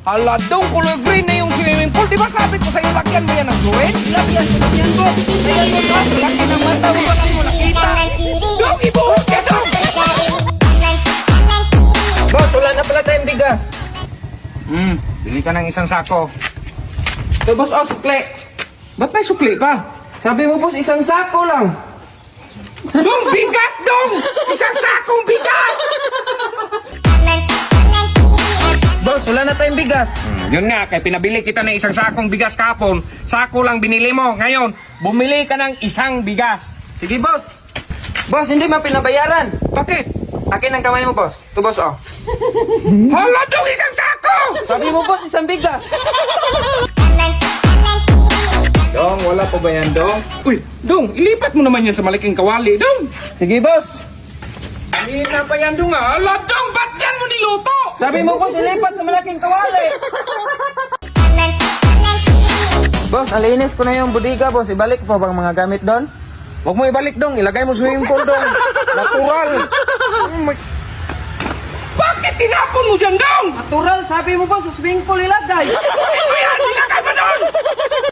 Hala, dong, kulay green na yung swimming pool. Di ba sabi ko sa'yo, lagyan mo yan ng fluid? Lagyan ko. Ayan mo to, laki ng mata, walang mo nakita. Dong, ibuhos ka, dong! Boss, wala na pala tayong bigas. Bili ka ng isang sako. Ito, boss, sukli. Ba't may sukli pa? Sabi mo, boss, isang sako lang. Dong, bigas, dong! Isang sakong bigas! Boss, wala na tayong bigas. Yun nga, kaya pinabili kita ng isang sakong bigas kahapon. Sako lang binili mo. Ngayon, bumili ka ng isang bigas. Sige, boss. Boss, hindi mo pinabayaran. Bakit? Akin ang kamay mo, boss. Ito, boss, Hala, dong, isang sako! Sabi mo, boss, isang bigas. Dong, wala pa ba yan, Dong? Uy, Dong, ilipat mo naman yan sa malaking kawali, Dong. Sige, boss. Kanina pa yan, Dong, Hala, Dong, ba't yan mo niluto? Sabi mo, boss, ilipat sa malaking kawali. Boss, alinis ko na yung budiga, boss. Ibalik po bang mga gamit doon? Huwag mo ibalik, Dong. Ilagay mo sa swimming pool, Dong. Natural. Bakit tinapon mo dyan, Dong? Natural, sabi mo, boss, sa swimming pool ilagay. Bakit mo yan? Ilagay mo doon!